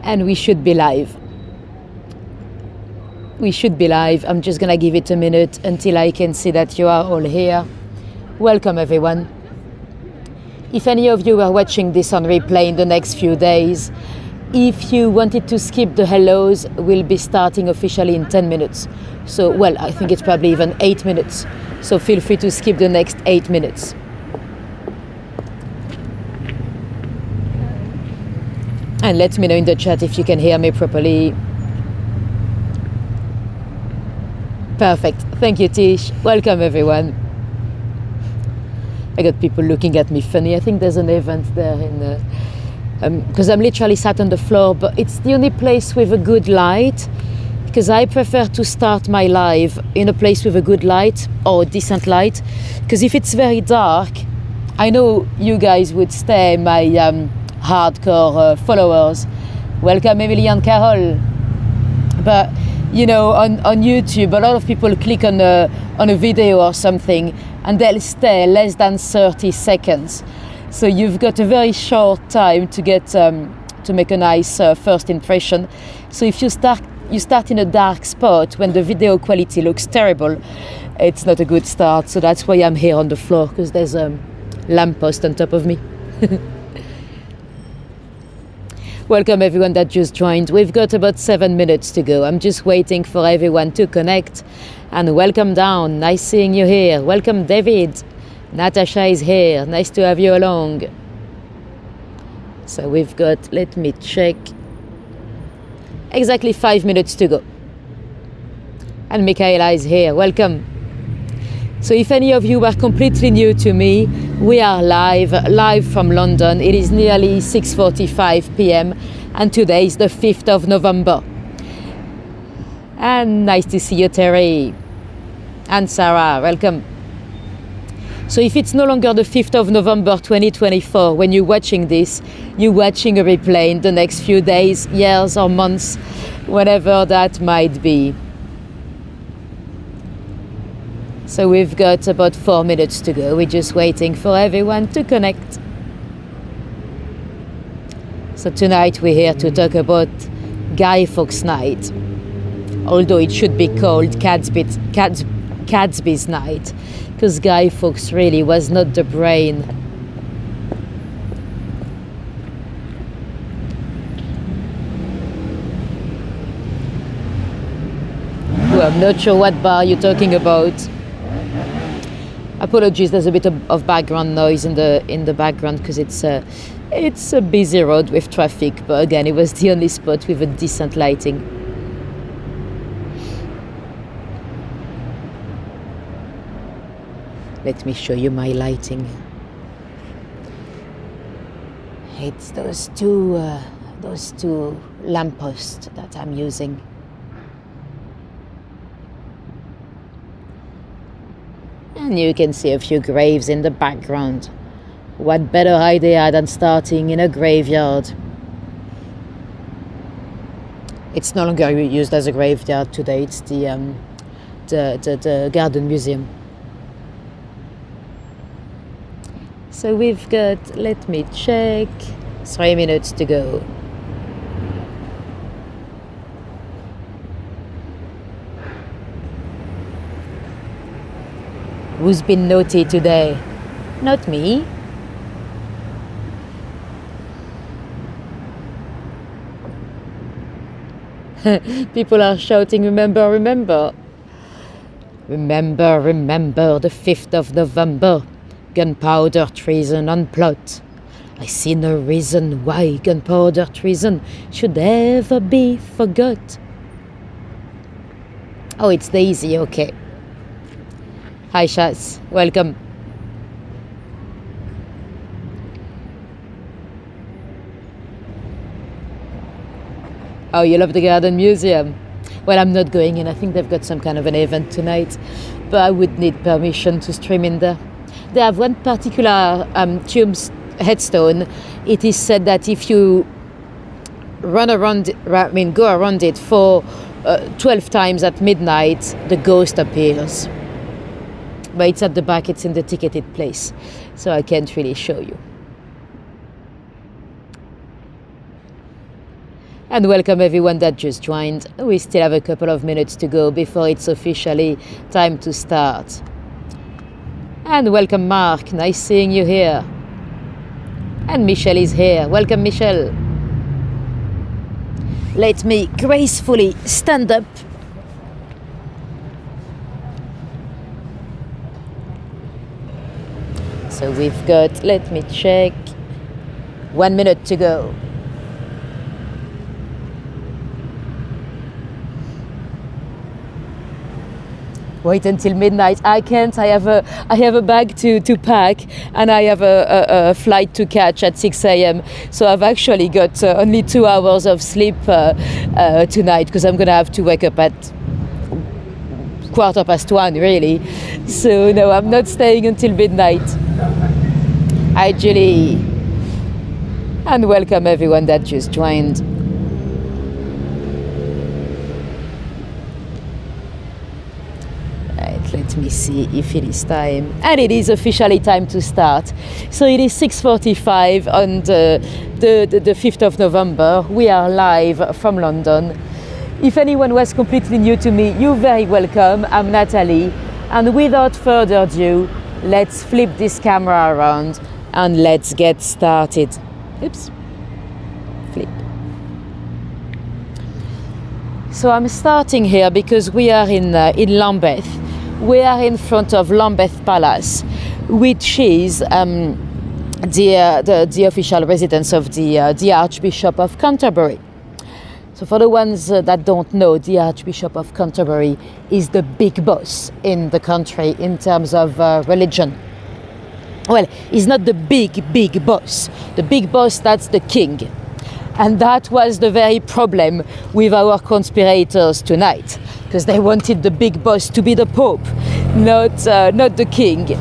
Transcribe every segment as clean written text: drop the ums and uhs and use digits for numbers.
And we should be live. We should be live. I'm just gonna give it a minute until I can see that you are all here. Welcome everyone. If any of you are watching this on replay in the next few days, if you wanted to skip the hellos, we'll be starting officially in 10 minutes. So, well, I think it's probably even 8 minutes. So feel free to skip the next 8 minutes. And let me know in the chat if you can hear me properly. Perfect. Thank you, Tish. Welcome, everyone. I got people looking at me funny. I think there's an event there in the... because I'm literally sat on the floor, but it's the only place with a good light, because I prefer to start my live in a place with a good light or decent light, because if it's very dark, I know you guys would stay, my hardcore followers. Welcome, Emily and Carol. But you know, on YouTube, a lot of people click on a video or something and they'll stay less than 30 seconds. So you've got a very short time to get to make a nice first impression. So if you start in a dark spot when the video quality looks terrible, it's not a good start. So that's why I'm here on the floor, because there's a lamppost on top of me. Welcome everyone that just joined. We've got about 7 minutes to go. I'm just waiting for everyone to connect. And welcome down. Nice seeing you here. Welcome David. Natasha is here. Nice to have you along. So we've got, let me check, exactly 5 minutes to go. And Michaela is here. Welcome. So if any of you are completely new to me, we are live from London. It is nearly 6:45 p.m. and today is the 5th of November. And nice to see you, Terry. And Sarah, welcome. So if it's no longer the 5th of November 2024, when you're watching this, you're watching a replay in the next few days, years or months, whatever that might be. So we've got about 4 minutes to go. We're just waiting for everyone to connect. So tonight we're here to talk about Guy Fawkes night. Although it should be called Cadsby's night, because Guy Fawkes really was not the brain. Well, I'm not sure what bar you're talking about. Apologies, there's a bit of background noise in the background because it's a busy road with traffic, but again, it was the only spot with a decent lighting. Let me show you my lighting. It's those two lampposts that I'm using. And you can see a few graves in the background. What better idea than starting in a graveyard? It's no longer used as a graveyard today. It's the garden museum. So we've got, let me check, 3 minutes to go. Who's been naughty today? Not me. People are shouting, remember, remember. Remember, remember the 5th of November. Gunpowder treason and plot. I see no reason why gunpowder treason should ever be forgot. Oh, it's Daisy, okay. Hi Shaz, welcome. Oh, you love the garden museum? Well, I'm not going in. I think they've got some kind of an event tonight, but I would need permission to stream in there. They have one particular headstone. It is said that if you go around it for 12 times at midnight, the ghost appears. But it's at the back, it's in the ticketed place, so I can't really show you. And welcome everyone that just joined. We still have a couple of minutes to go before it's officially time to start. And welcome Mark, nice seeing you here. And Michelle is here. Welcome Michelle. Let me gracefully stand up. So we've got, let me check, 1 minute to go. Wait until midnight. I can't. I have a bag to pack, and I have a flight to catch at 6 a.m. So I've actually got only 2 hours of sleep tonight, because I'm gonna have to wake up at 1:15 really. So no, I'm not staying until midnight. Hi Julie, and welcome everyone that just joined. Let me see if it is time. And it is officially time to start. So it is 6:45 on the 5th of November. We are live from London. If anyone was completely new to me, you're very welcome. I'm Natalie. And without further ado, let's flip this camera around and let's get started. Oops. Flip. So I'm starting here because we are in Lambeth. We are in front of Lambeth Palace, which is the official residence of the Archbishop of Canterbury. So for the ones that don't know, the Archbishop of Canterbury is the big boss in the country in terms of religion. Well, he's not the big boss. The big boss, that's the king. And that was the very problem with our conspirators tonight, because they wanted the big boss to be the Pope, not the king.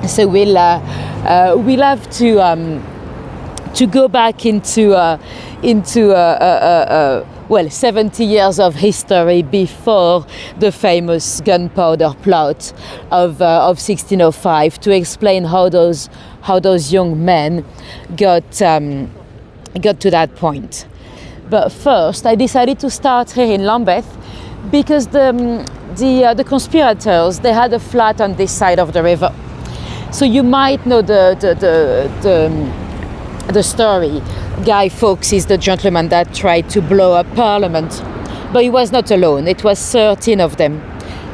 So we'll have to go back into 70 years of history before the famous Gunpowder Plot of 1605 to explain how those young men got to that point. But first, I decided to start here in Lambeth because the conspirators, they had a flat on this side of the river. So you might know the story. Guy Fawkes is the gentleman that tried to blow up Parliament, but he was not alone. It was 13 of them.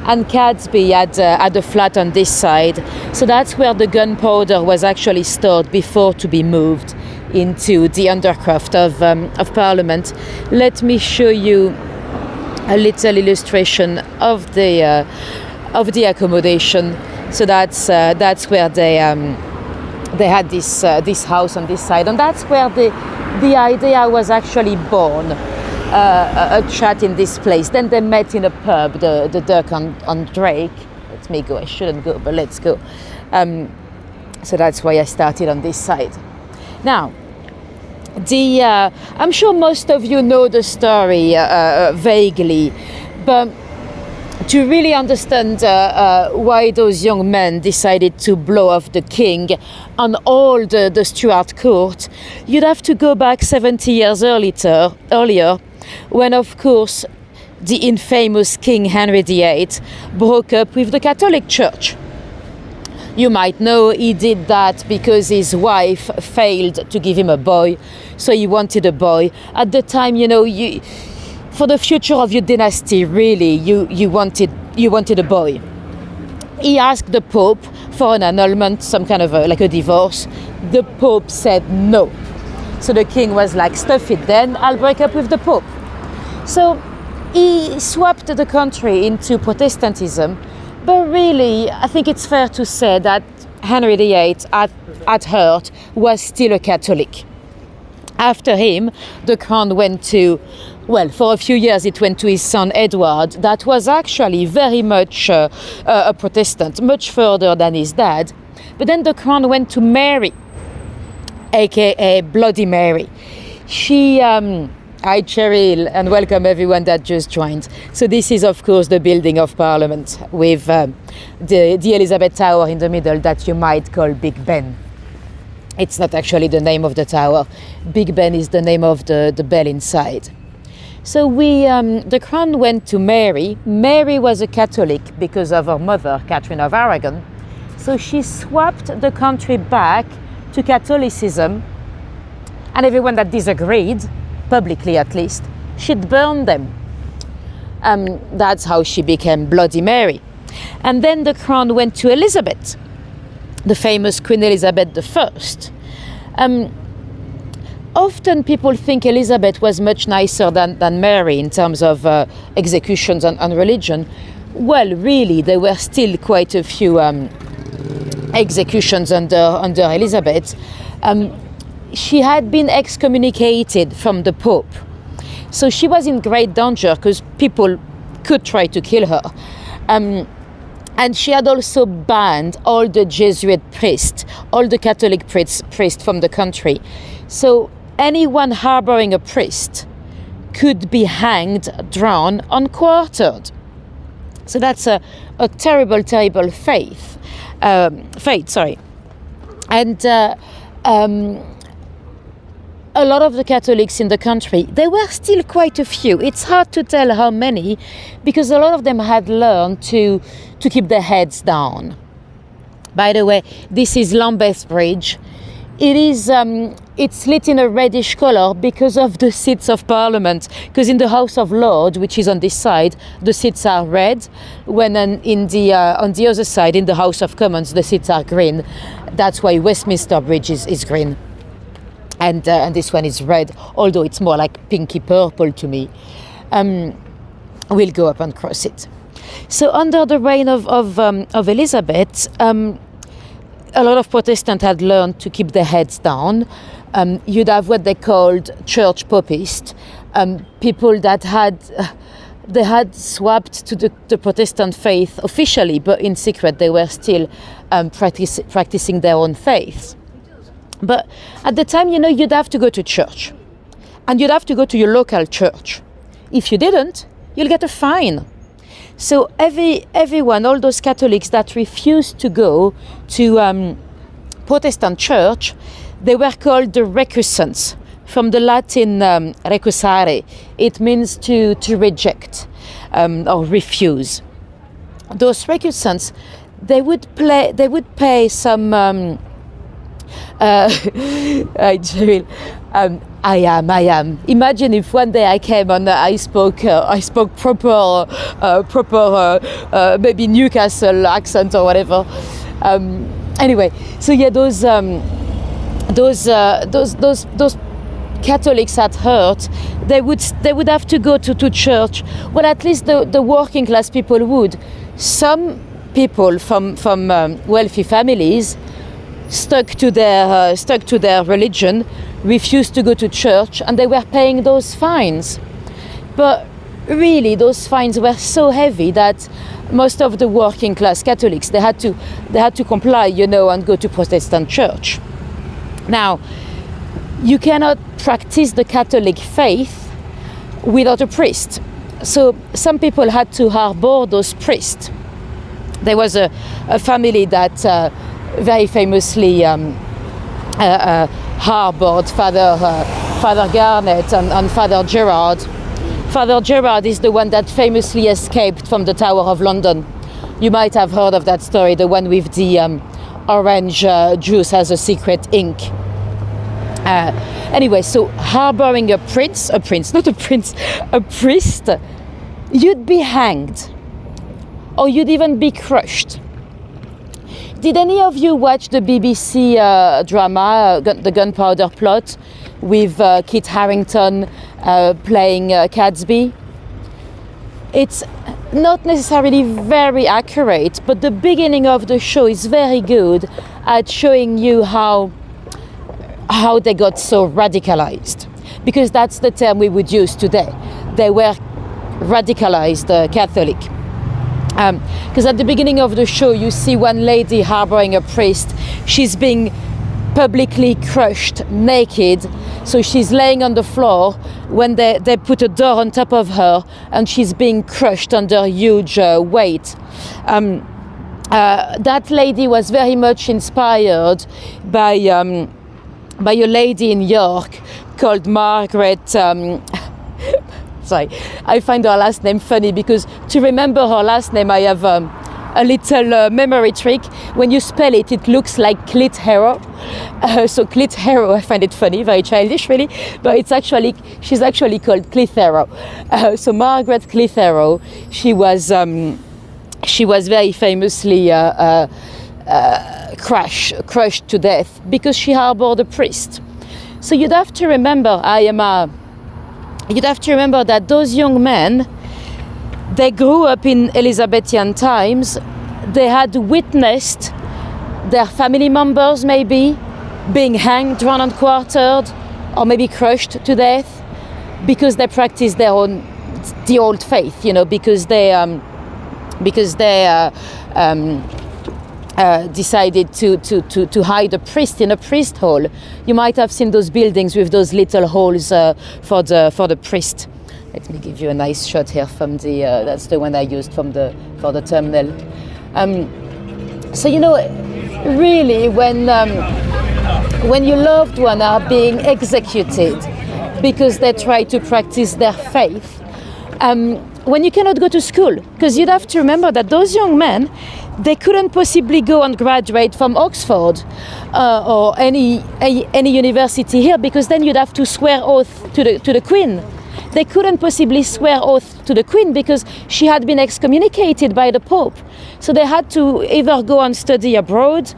And Cadsby had a flat on this side. So that's where the gunpowder was actually stored before to be moved into the undercroft of Parliament. Let me show you a little illustration of the accommodation. So that's where they had this house on this side, and that's where the idea was actually born. A chat in this place. Then they met in a pub, the Duck on Drake. Let me go. I shouldn't go, but let's go. So that's why I started on this side. Now, I'm sure most of you know the story vaguely, but to really understand why those young men decided to blow off the king and all the Stuart court, you'd have to go back 70 years earlier, when, of course, the infamous King Henry VIII broke up with the Catholic Church. You might know he did that because his wife failed to give him a boy, so he wanted a boy. At the time, for the future of your dynasty, really, you wanted a boy. He asked the Pope for an annulment, some kind of like a divorce. The Pope said no. So the king was like, stuff it then, I'll break up with the Pope. So he swapped the country into Protestantism, but really, I think it's fair to say that Henry VIII, at heart, was still a Catholic. After him, the crown went to, well, for a few years it went to his son Edward, that was actually very much a Protestant, much further than his dad. But then the crown went to Mary, aka Bloody Mary. She, hi Cheryl, and welcome everyone that just joined. So this is of course the building of Parliament with the Elizabeth Tower in the middle that you might call Big Ben. It's not actually the name of the tower. Big Ben is the name of the bell inside. So the crown went to Mary. Mary was a Catholic because of her mother, Catherine of Aragon. So she swapped the country back to Catholicism, and everyone that disagreed, publicly at least, she'd burn them. That's how she became Bloody Mary. And then the crown went to Elizabeth, the famous Queen Elizabeth I. Often people think Elizabeth was much nicer than Mary in terms of executions and religion. Well, really, there were still quite a few executions under Elizabeth. She had been excommunicated from the Pope. So she was in great danger because people could try to kill her. And she had also banned all the Jesuit priests, all the Catholic priests from the country. So anyone harboring a priest could be hanged, drowned, and quartered. So that's a terrible, terrible fate. And a lot of the Catholics in the country, there were still quite a few. It's hard to tell how many, because a lot of them had learned to keep their heads down. By the way, this is Lambeth Bridge. It is it's lit in a reddish color because of the seats of Parliament. Because in the House of Lords, which is on this side, the seats are red. When on the other side, in the House of Commons, the seats are green. That's why Westminster Bridge is green. And this one is red, although it's more like pinky purple to me. We'll go up and cross it. So under the reign of Elizabeth, a lot of Protestants had learned to keep their heads down. You'd have what they called church papists, people that had swapped to the Protestant faith officially, but in secret they were still practicing their own faiths. But at the time, you'd have to go to church, and you'd have to go to your local church. If you didn't, you'll get a fine. So everyone, all those Catholics that refused to go to Protestant church, they were called the recusants, from the Latin recusare. It means to reject or refuse. Those recusants, they would pay some. I am. Imagine if one day I came and I spoke proper, maybe Newcastle accent or whatever. Anyway, so yeah, those Catholics at heart, they would have to go to church. Well, at least the working class people would. Some people from wealthy families stuck to their religion, refused to go to church, and they were paying those fines. But really, those fines were so heavy that most of the working class Catholics, they had to comply, and go to Protestant church. Now, you cannot practice the Catholic faith without a priest. So some people had to harbor those priests. There was a family that very famously harbored Father Garnet and Father Gerard. Father Gerard is the one that famously escaped from the Tower of London. You might have heard of that story, the one with the orange juice as a secret ink. Anyway, so harboring a priest, you'd be hanged, or you'd even be crushed. Did any of you watch the BBC drama, The Gunpowder Plot, with Kit Harington playing Gatsby? It's not necessarily very accurate, but the beginning of the show is very good at showing you how they got so radicalized, because that's the term we would use today. They were radicalized Catholic. Because at the beginning of the show, you see one lady harboring a priest. She's being publicly crushed, naked. So she's laying on the floor when they put a door on top of her, and she's being crushed under huge weight. That lady was very much inspired by by a lady in York called Margaret. Sorry, I find her last name funny because to remember her last name, I have a little memory trick. When you spell it, it looks like Clit Harrow. So Clit Harrow, I find it funny, very childish really, but she's actually called Clitheroe. So Margaret Clitheroe, she was very famously crushed to death because she harbored a priest. So you'd have to remember, that those young men, they grew up in Elizabethan times. They had witnessed their family members maybe being hanged, drawn and quartered, or maybe crushed to death because they practiced the old faith, because they decided to hide a priest in a priest hall. You might have seen those buildings with those little holes for the priest. Let me give you a nice shot here from the. That's the one I used for the thumbnail. So really, when your loved ones are being executed because they try to practice their faith, when you cannot go to school, because you'd have to remember that those young men, they couldn't possibly go and graduate from Oxford or any university here, because then you'd have to swear oath to the Queen. They couldn't possibly swear oath to the Queen because she had been excommunicated by the Pope. So they had to either go and study abroad.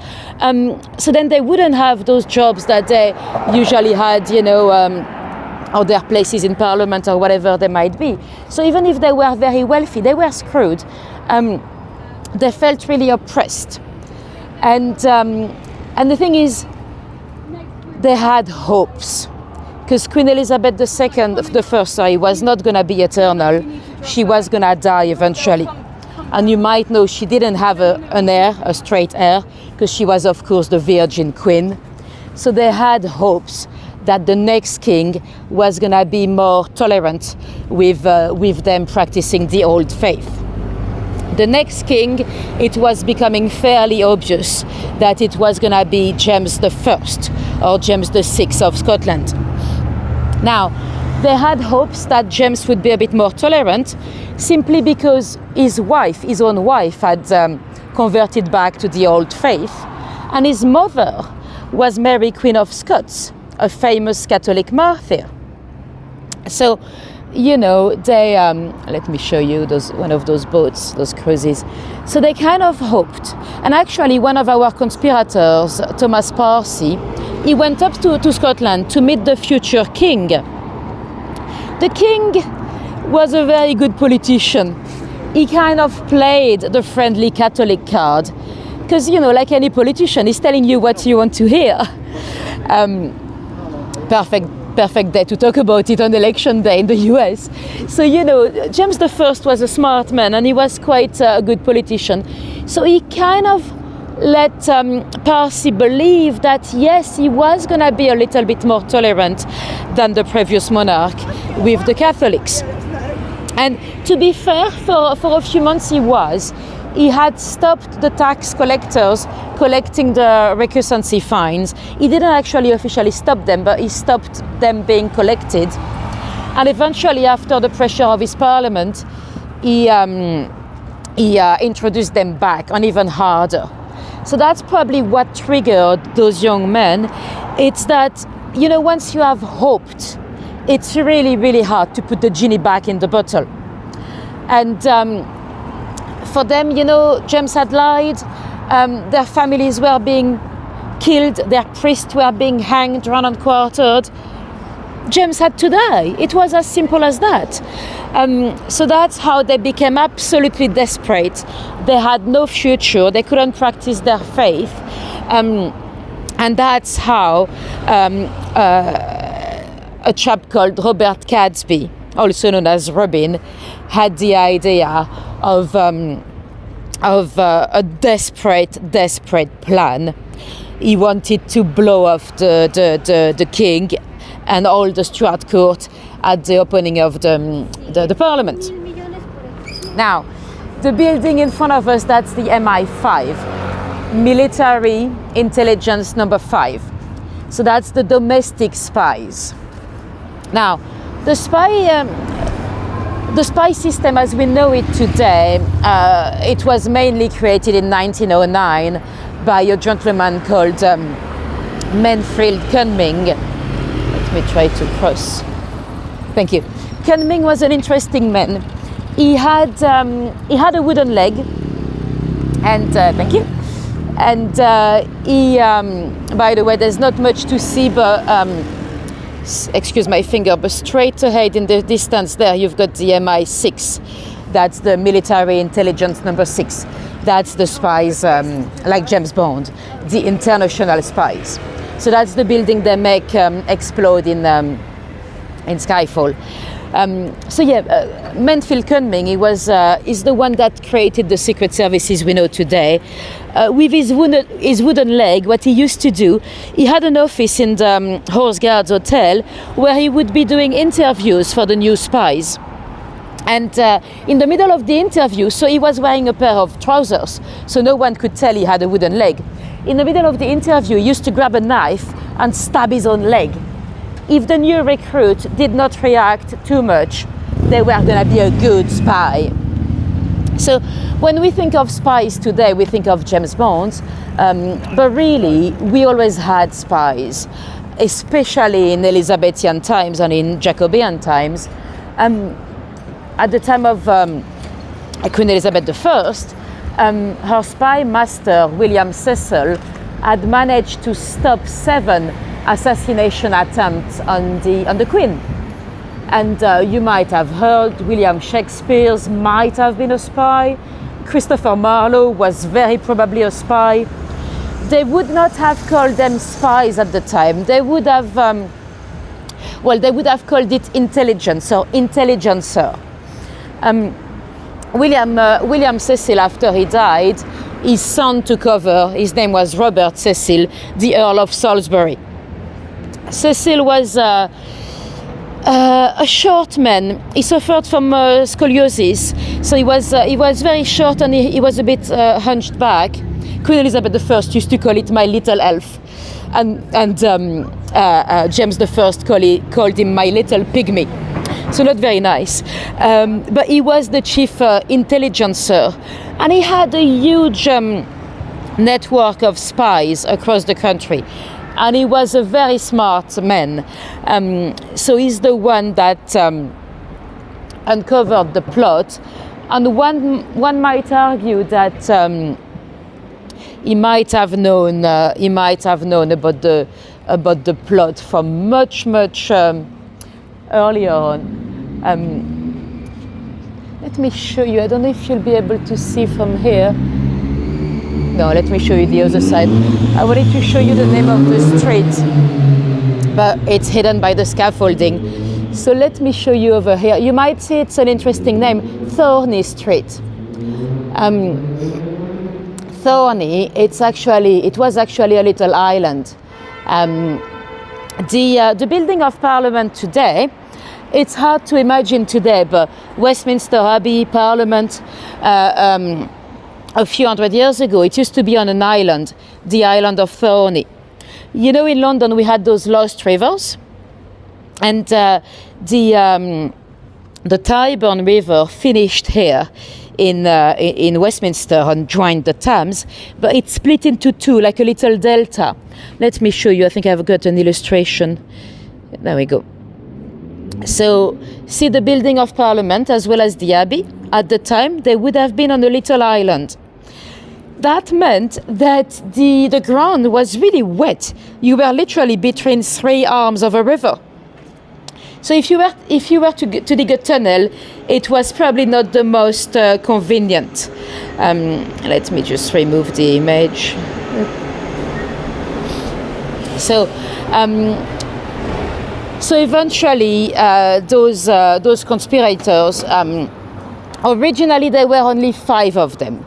So then they wouldn't have those jobs that they usually had, or their places in Parliament or whatever they might be. So even if they were very wealthy, they were screwed. They felt really oppressed. And the thing is, they had hopes. Because Queen Elizabeth I was not going to be eternal. She was going to die eventually. And you might know she didn't have an heir, a straight heir, because she was, of course, the Virgin Queen. So they had hopes that the next king was going to be more tolerant with them practicing the old faith. The next king, it was becoming fairly obvious that it was going to be James I or James VI of Scotland. Now, they had hopes that James would be a bit more tolerant simply because his own wife, had converted back to the old faith, and his mother was Mary, Queen of Scots, a famous Catholic martyr. So, they, let me show you one of those boats, those cruises. So they kind of hoped. And actually, one of our conspirators, Thomas Parsi, he went up to Scotland to meet the future king. The king was a very good politician. He kind of played the friendly Catholic card. Because, like any politician, he's telling you what you want to hear. Perfect day to talk about it on election day in the US. So, James I was a smart man and he was quite a good politician. So he kind of let Parsi believe that, yes, he was going to be a little bit more tolerant than the previous monarch with the Catholics. And to be fair, for a few months he had stopped the tax collectors collecting the recusancy fines. He didn't actually officially stop them, but he stopped them being collected. And eventually, after the pressure of his parliament, he introduced them back, and even harder. So that's probably what triggered those young men. It's that, once you have hoped, it's really, really hard to put the genie back in the bottle. And for them, James had lied, their families were being killed, their priests were being hanged, drawn and quartered. James had to die. It was as simple as that. So that's how they became absolutely desperate. They had no future, they couldn't practice their faith. And that's how a chap called Robert Cadsby, also known as Robin, had the idea of a desperate plan. He wanted to blow off the king and all the Stuart court at the opening of the parliament. Now, the building in front of us, that's the MI5, Military Intelligence number 5. So that's the domestic spies. Now, the spy system as we know it today, it was mainly created in 1909 by a gentleman called Manfred Cunning. Let me try to cross. Thank you. Cunning was an interesting man. He had a wooden leg, and thank you. And he, by the way, there's not much to see, but excuse my finger, but straight ahead in the distance there, you've got the MI6. That's the military intelligence number 6. That's the spies, like James Bond, the international spies. So that's the building they make explode in Skyfall. Manfred Cunning, is the one that created the secret services we know today. With his wooden leg, what he used to do, he had an office in the Horse Guards Hotel where he would be doing interviews for the new spies. And in the middle of the interview, so he was wearing a pair of trousers, so no one could tell he had a wooden leg. In the middle of the interview, he used to grab a knife and stab his own leg. If the new recruit did not react too much, they were going to be a good spy. So when we think of spies today, we think of James Bond, but really we always had spies, especially in Elizabethan times and in Jacobean times. At the time of Queen Elizabeth I, her spy master, William Cecil, had managed to stop 7 assassination attempts on the Queen. And you might have heard William Shakespeare might have been a spy. Christopher Marlowe was very probably a spy. They would not have called them spies at the time. They would have, they would have called it intelligence or intelligencer. William Cecil, after he died, his son took over. His name was Robert Cecil, the Earl of Salisbury. Cecil was a short man. He suffered from scoliosis, so he was very short and he was a bit hunched back. Queen Elizabeth I used to call it my little elf, and James I called him my little pygmy. So not very nice, but he was the chief intelligencer, and he had a huge network of spies across the country. And he was a very smart man. So he's the one that uncovered the plot. And one might argue that he might have known about the plot from much earlier on. Let me show you. I don't know if you'll be able to see from here. No, let me show you the other side. I wanted to show you the name of the street, but it's hidden by the scaffolding. So let me show you over here. You might see it's an interesting name, Thorney Street. Thorney, it was actually a little island. The building of Parliament today, it's hard to imagine today, but Westminster Abbey, Parliament, a few hundred years ago, it used to be on an island, the island of Thorney. You know, in London we had those lost rivers, and the Tyburn River finished here in Westminster and joined the Thames, but it split into 2, like a little delta. Let me show you. I think I've got an illustration. There we go. So, see the building of Parliament as well as the Abbey. At the time, they would have been on a little island. That meant that the ground was really wet. You were literally between 3 arms of a river. So if you were to dig a tunnel, it was probably not the most convenient. Let me just remove the image. So eventually, those conspirators, originally there were only 5 of them.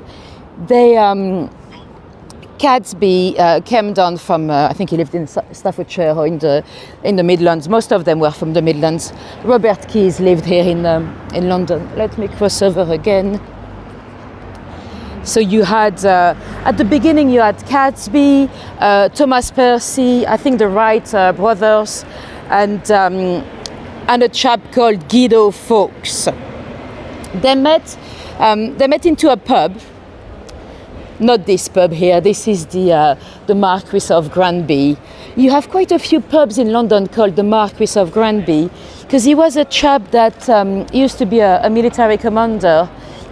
Catesby came down from, I think he lived in Staffordshire or in the Midlands. Most of them were from the Midlands. Robert Keyes lived here in London. Let me cross over again. So you had, at the beginning, you had Gatsby, Thomas Percy, I think the Wright brothers, and a chap called Guy Fawkes. They met into a pub. Not this pub here. This is the Marquis of Granby. You have quite a few pubs in London called the Marquis of Granby, because he was a chap that used to be a military commander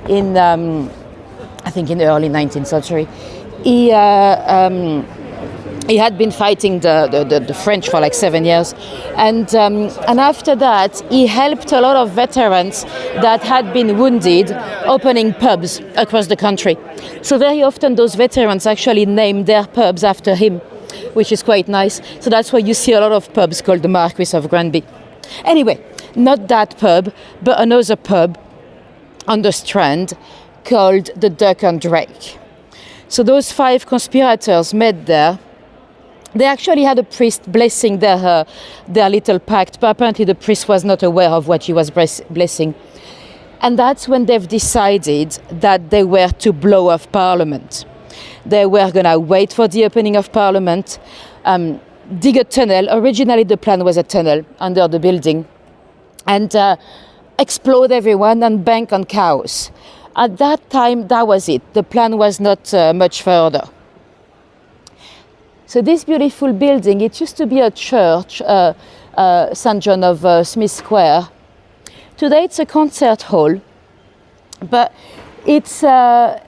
in, I think, in the early 19th century. He had been fighting the French for like 7 years, and after that he helped a lot of veterans that had been wounded opening pubs across the country. So very often those veterans actually named their pubs after him, which is quite nice. So that's why you see a lot of pubs called the Marquis of Granby. Anyway, not that pub, but another pub on the Strand called the Duck and Drake. So those 5 conspirators met there. They actually had a priest blessing their little pact, but apparently the priest was not aware of what he was blessing. And that's when they've decided that they were to blow off Parliament. They were going to wait for the opening of Parliament, dig a tunnel. Originally the plan was a tunnel under the building, and explode everyone and bank on cows. At that time, that was it. The plan was not much further. So this beautiful building, it used to be a church, St. John of Smith Square. Today it's a concert hall, but it's a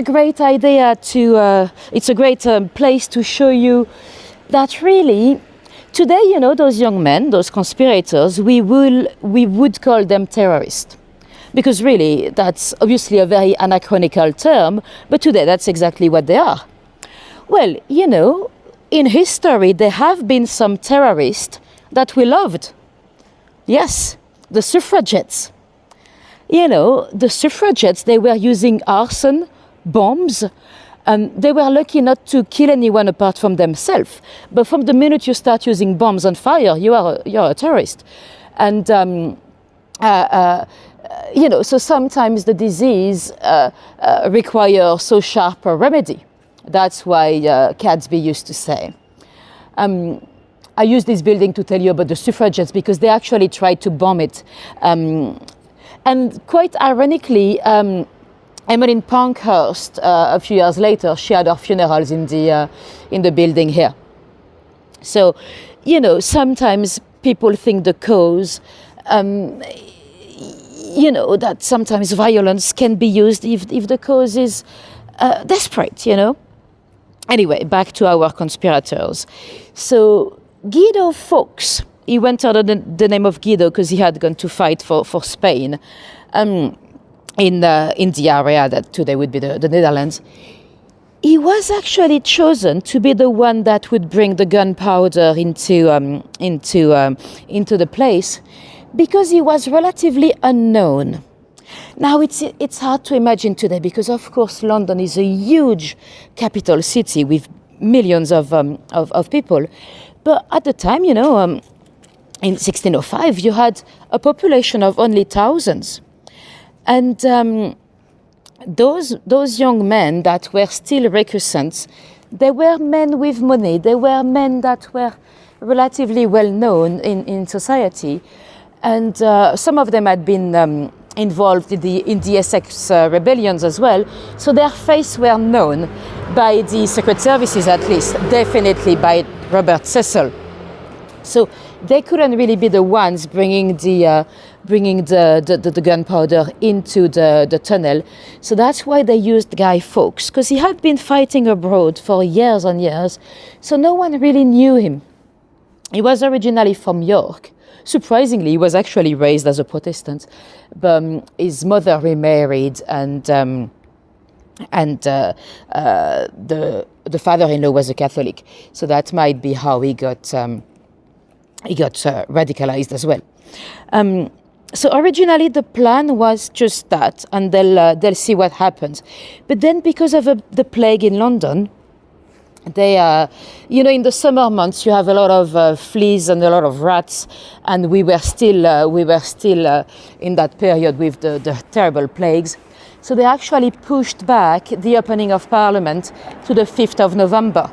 great idea to, it's a great place to show you that really, today, you know, those young men, those conspirators, we would call them terrorists. Because really, that's obviously a very anachronical term, but today that's exactly what they are. Well, you know, in history, there have been some terrorists that we loved. Yes, the suffragettes. You know, the suffragettes, they were using arson, bombs. They were lucky not to kill anyone apart from themselves. But from the minute you start using bombs on fire, you're a terrorist. And, you know, so sometimes the disease requires so sharp a remedy. That's why Gatsby used to say. I use this building to tell you about the suffragettes because they actually tried to bomb it. And quite ironically, Emmeline Pankhurst, a few years later, she had her funerals in the building here. So, you know, sometimes people think the cause, you know, that sometimes violence can be used if the cause is desperate, you know. Anyway, back to our conspirators. So Guy Fawkes, he went under the name of Guido because he had gone to fight for Spain in the area that today would be the Netherlands. He was actually chosen to be the one that would bring the gunpowder into the place because he was relatively unknown. Now it's hard to imagine today because of course London is a huge capital city with millions of people, but at the time, you know, in 1605 you had a population of only thousands, and those young men that were still recusants, they were men with money, they were men that were relatively well known in society, and some of them had been involved in the Essex rebellions as well, so their faces were known by the secret services, at least, definitely by Robert Cecil. So they couldn't really be the ones bringing the gunpowder into the tunnel. So that's why they used Guy Fawkes, because he had been fighting abroad for years and years, so no one really knew him. He was originally from York. Surprisingly, he was actually raised as a Protestant, but his mother remarried, and the father-in-law was a Catholic. So that might be how he got radicalized as well. So originally the plan was just that, and they'll see what happens. But then, because of the plague in London, they, you know, in the summer months you have a lot of fleas and a lot of rats, and we were still in that period with the terrible plagues. So they actually pushed back the opening of Parliament to the 5th of November.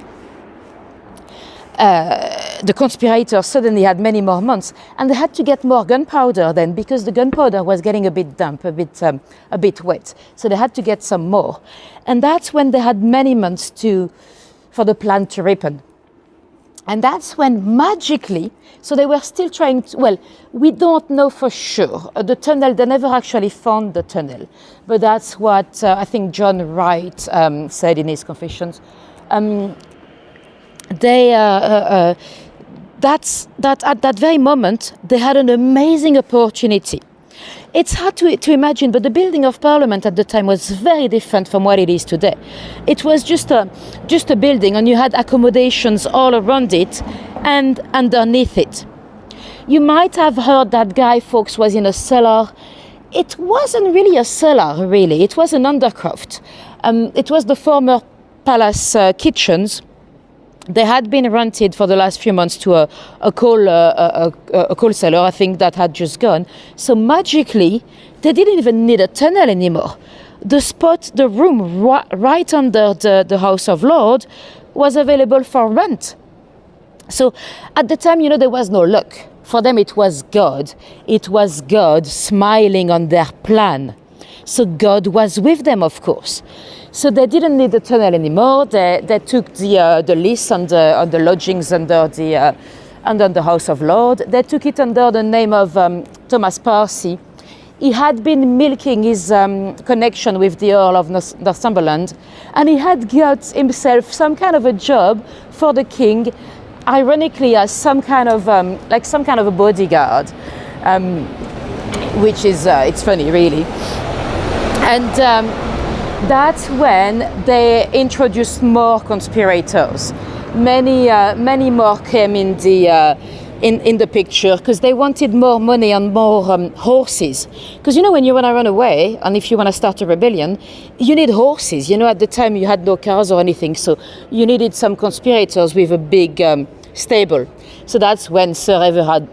The conspirators suddenly had many more months, and they had to get more gunpowder then, because the gunpowder was getting a bit damp, a bit wet. So they had to get some more, and that's when they had many months for the plan to ripen. And that's when magically, so they were still trying to, well, we don't know for sure. The tunnel, they never actually found the tunnel, but that's what I think John Wright said in his Confessions. That's at that very moment they had an amazing opportunity. It's hard to imagine, but the building of Parliament at the time was very different from what it is today. It was just a building, and you had accommodations all around it and underneath it. You might have heard that Guy Fawkes was in a cellar. It wasn't really a cellar, really. It was an undercroft. It was the former palace kitchens. They had been rented for the last few months to a coal cellar, I think, that had just gone. So magically, they didn't even need a tunnel anymore. The room right under the House of Lords was available for rent. So at the time, there was no luck. For them, it was God. It was God smiling on their plan. So God was with them, of course. So they didn't need the tunnel anymore. They took the lease on the lodgings under the House of Lords. They took it under the name of Thomas Parcy. He had been milking his connection with the Earl of Northumberland, and he had got himself some kind of a job for the king, ironically as some kind of a bodyguard, which is it's funny, really. And that's when they introduced more conspirators. Many more came in the picture, because they wanted more money and more horses. Because when you want to run away, and if you want to start a rebellion, you need horses. At the time you had no cars or anything, so you needed some conspirators with a big stable. So that's when Sir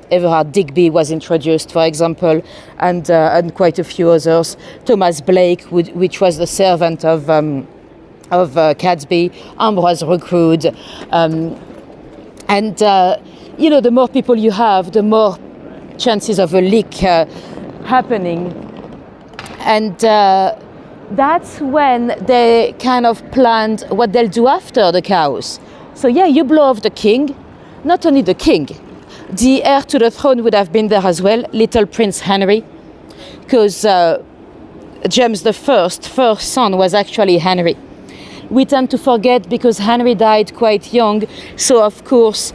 Everard Digby was introduced, for example, and quite a few others. Thomas Blake, which was the servant of Catesby, Ambrose Recruit, and the more people you have, the more chances of a leak happening. And that's when they kind of planned what they'll do after the chaos. So you blow off the king. Not only the king, the heir to the throne would have been there as well, little Prince Henry, because James the first son was actually Henry. We tend to forget because Henry died quite young, so of course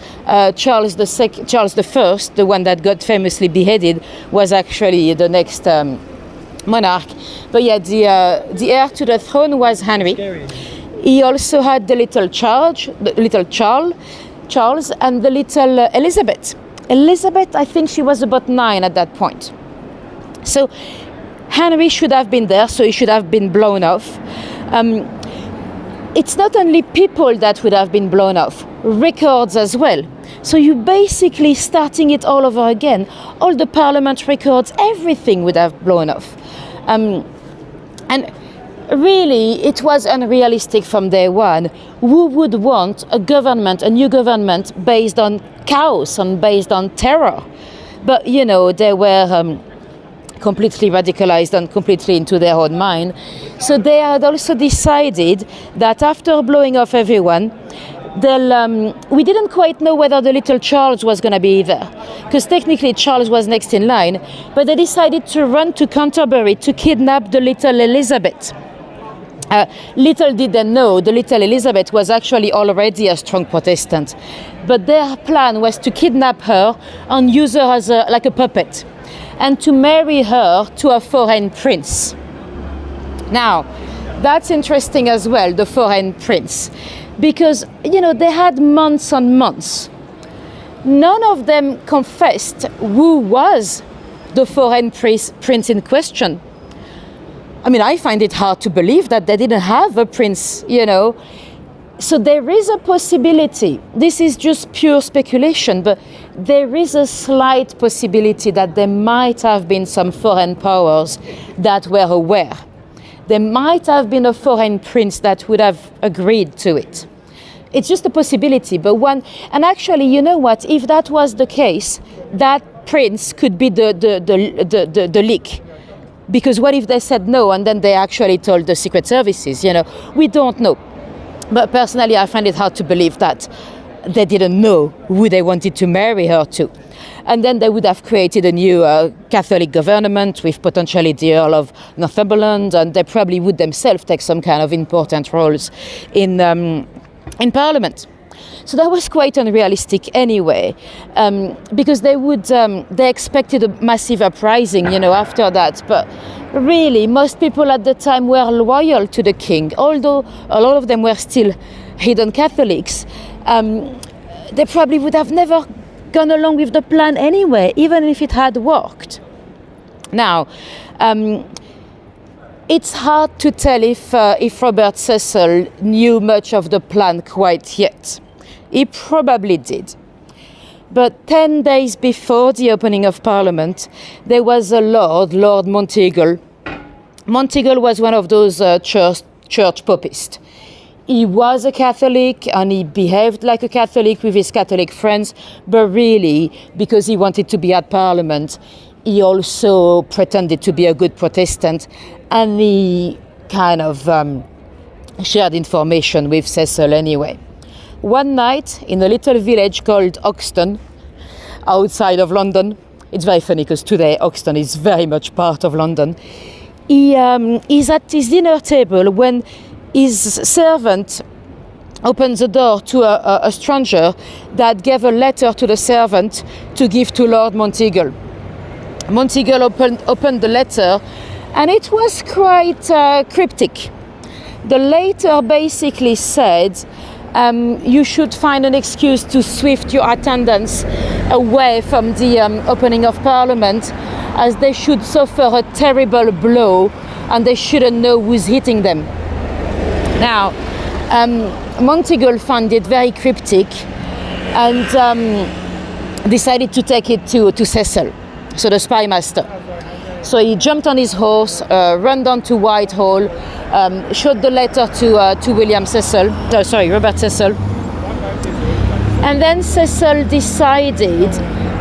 Charles I, the one that got famously beheaded, was actually the next monarch. But the heir to the throne was Henry. He also had the little Charles, and the little Elizabeth. Elizabeth, I think she was about 9 at that point. So Henry should have been there, so he should have been blown off. It's not only people that would have been blown off, records as well. So you basically starting it all over again. All the Parliament records, everything would have blown off. And really, it was unrealistic from day one. Who would want a new government based on chaos and based on terror? But, they were completely radicalized and completely into their own mind. So they had also decided that after blowing off everyone, we didn't quite know whether the little Charles was going to be there, because technically Charles was next in line, but they decided to run to Canterbury to kidnap the little Elizabeth. Little did they know the little Elizabeth was actually already a strong Protestant, but their plan was to kidnap her and use her as like a puppet, and to marry her to a foreign prince. Now, that's interesting as well, the foreign prince, because they had months and months. None of them confessed who was the foreign prince in question. I mean, I find it hard to believe that they didn't have a prince, So there is a possibility. This is just pure speculation, but there is a slight possibility that there might have been some foreign powers that were aware. there might have been a foreign prince that would have agreed to it. It's just a possibility, but and actually, you know what? If that was the case, that prince could be the leak. Because what if they said no and then they actually told the secret services? We don't know. But personally, I find it hard to believe that they didn't know who they wanted to marry her to. And then they would have created a new Catholic government with potentially the Earl of Northumberland, and they probably would themselves take some kind of important roles in Parliament. So that was quite unrealistic anyway, because they expected a massive uprising, after that. But really, most people at the time were loyal to the king, although a lot of them were still hidden Catholics. They probably would have never gone along with the plan anyway, even if it had worked. Now, it's hard to tell if Robert Cecil knew much of the plan quite yet. He probably did. But 10 days before the opening of Parliament, there was a Lord Monteagle. Monteagle was one of those church papists. He was a Catholic and he behaved like a Catholic with his Catholic friends, but really, because he wanted to be at Parliament, he also pretended to be a good Protestant, and he kind of shared information with Cecil anyway. One night in a little village called Hoxton, outside of London, it's very funny because today Hoxton is very much part of London, he's at his dinner table when his servant opened the door to a stranger that gave a letter to the servant to give to Lord Monteagle. Monteagle opened the letter, and it was quite cryptic. The letter basically said, you should find an excuse to swift your attendants away from the opening of Parliament, as they should suffer a terrible blow and they shouldn't know who's hitting them. Now, Monteagle found it very cryptic and decided to take it to Cecil, so the spy master. So he jumped on his horse, ran down to Whitehall, showed the letter to Robert Cecil. And then Cecil decided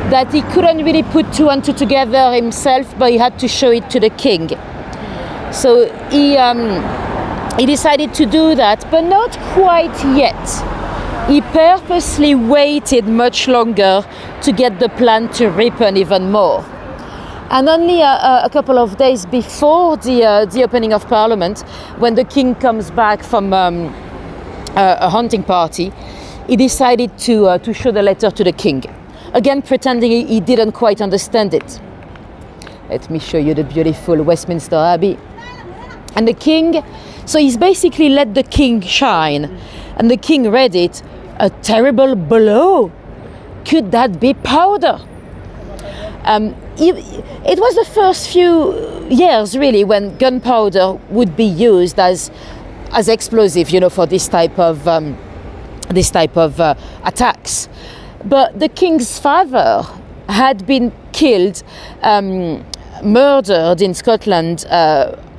that he couldn't really put two and two together himself, but he had to show it to the king. So he decided to do that, but not quite yet. He purposely waited much longer to get the plan to ripen even more. And only a couple of days before the opening of Parliament, when the king comes back from a hunting party, he decided to show the letter to the king, again pretending he didn't quite understand it. Let me show you the beautiful Westminster Abbey. And the king, so he's basically let the king shine, and the king read it. A terrible blow. Could that be powder? It was the first few years, really, when gunpowder would be used as explosive, for this type of attacks. But the king's father had been killed, murdered in Scotland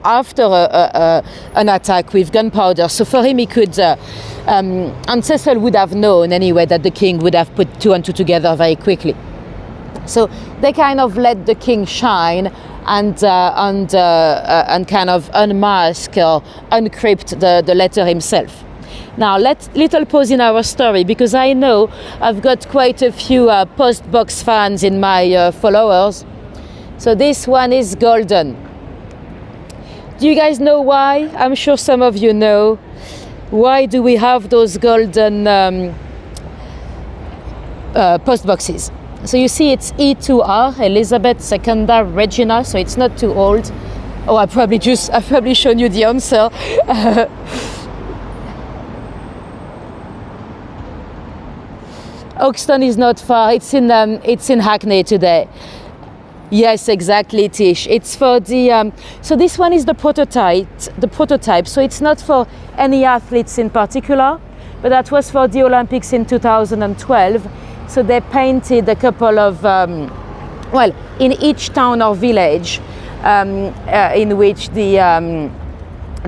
after an attack with gunpowder. So for him, he could, and Cecil would have known anyway that the king would have put two and two together very quickly. So they kind of let the king shine and kind of unmask or uncrypt the letter himself. Now, little pause in our story, because I know I've got quite a few Postbox fans in my followers. So this one is golden. Do you guys know why? I'm sure some of you know. Why do we have those golden postboxes? So you see it's E2R, Elizabeth Secunda Regina, so it's not too old. Oh, I've probably shown you the answer. Hoxton is not far, it's in Hackney today. Yes, exactly, Tish. It's for the, so this one is the prototype, so it's not for any athletes in particular, but that was for the Olympics in 2012. So they painted a couple of, in each town or village in which the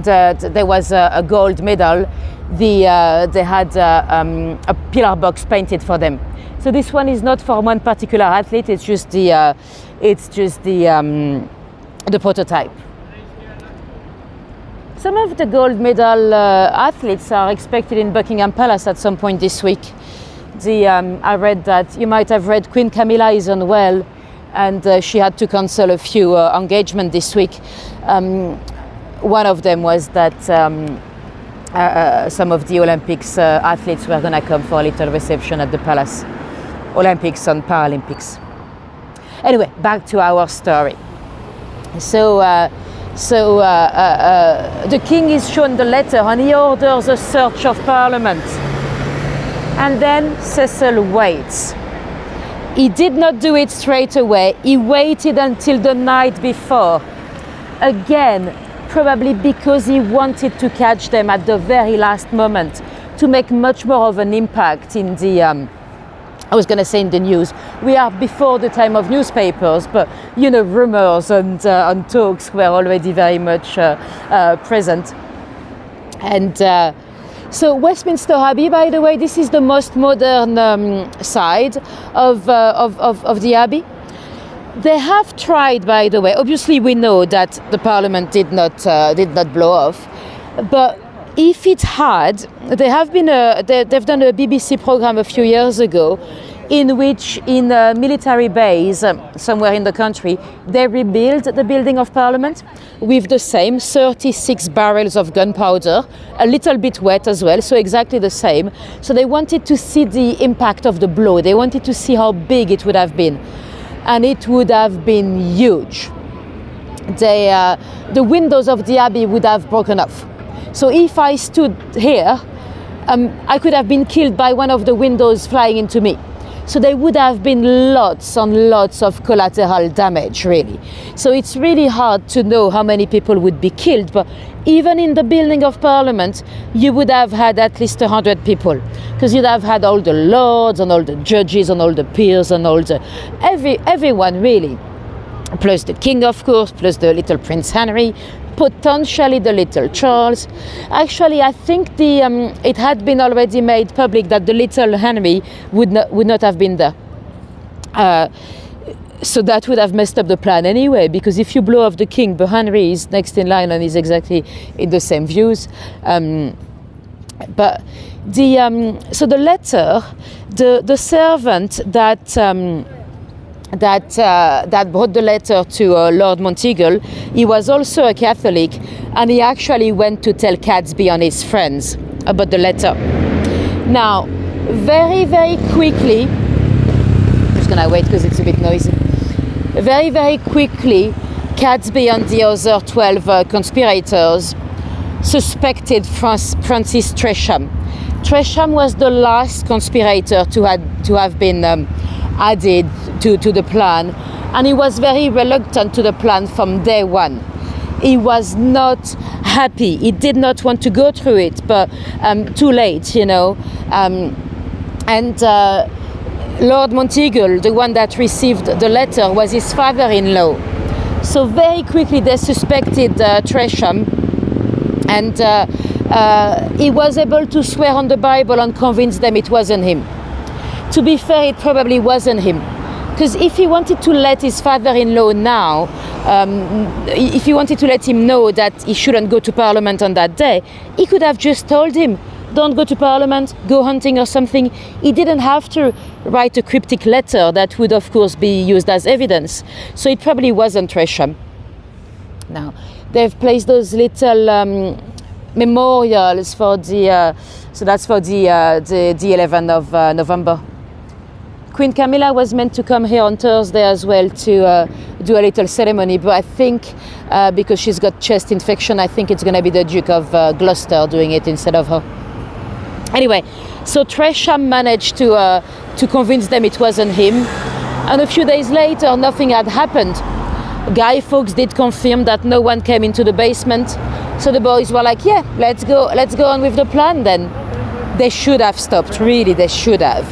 there was a gold medal, they had a pillar box painted for them. So this one is not for one particular athlete. It's just the prototype. Some of the gold medal athletes are expected in Buckingham Palace at some point this week. I read that, you might have read, Queen Camilla is unwell, and she had to cancel a few engagements this week. One of them was that some of the Olympics athletes were going to come for a little reception at the palace. Olympics and Paralympics. Anyway, back to our story. So the king is shown the letter and he orders a search of Parliament. And then Cecil waits. He did not do it straight away. He waited until the night before. Again, probably because he wanted to catch them at the very last moment to make much more of an impact in the, I was going to say in the news. We are before the time of newspapers, but you know, rumours and talks were already very much present. And so Westminster Abbey, by the way, this is the most modern side of the Abbey. They have tried, by the way. Obviously, we know that the Parliament did not blow off, but if it had, they've done a BBC program a few years ago, in which, in a military base somewhere in the country, they rebuilt the building of Parliament with the same 36 barrels of gunpowder, a little bit wet as well, so exactly the same. So they wanted to see the impact of the blow. They wanted to see how big it would have been. And it would have been huge. The windows of the Abbey would have broken off. So if I stood here, I could have been killed by one of the windows flying into me. So there would have been lots and lots of collateral damage, really. So it's really hard to know how many people would be killed, but even in the building of Parliament, you would have had at least 100 people, because you'd have had all the lords and all the judges and all the peers and all the everyone really, plus the king, of course, plus the little Prince Henry, potentially the little Charles. Actually, I think it had been already made public that the little Henry would not have been there. So that would have messed up the plan anyway, because if you blow off the king, but Henry is next in line and is exactly in the same views. But so the letter, the servant that brought the letter to Lord Monteagle, he was also a Catholic, and he actually went to tell Catesby and his friends about the letter. Now, very, very quickly, I'm just gonna wait because it's a bit noisy. Very, very quickly, Catesby and the other 12 conspirators suspected Francis Tresham. Tresham was the last conspirator to have been added to the plan, and he was very reluctant to the plan from day one. He was not happy. He did not want to go through it, but too late, you know. And Lord Monteagle, the one that received the letter, was his father-in-law. So very quickly they suspected Tresham, and he was able to swear on the Bible and convince them it wasn't him. To be fair, it probably wasn't him. Because if he wanted to let his father-in-law now, if he wanted to let him know that he shouldn't go to Parliament on that day, he could have just told him, don't go to Parliament, go hunting or something. He didn't have to write a cryptic letter that would, of course, be used as evidence. So it probably wasn't Tresham. Now, they've placed those little memorials for so that's for the 11th of November. Queen Camilla was meant to come here on Thursday as well to do a little ceremony, but I think because she's got chest infection, I think it's going to be the Duke of Gloucester doing it instead of her. Anyway, so Tresham managed to convince them it wasn't him, and a few days later nothing had happened. Guy Fawkes did confirm that no one came into the basement, so the boys were like, yeah, let's go on with the plan then. They should have stopped, really, they should have.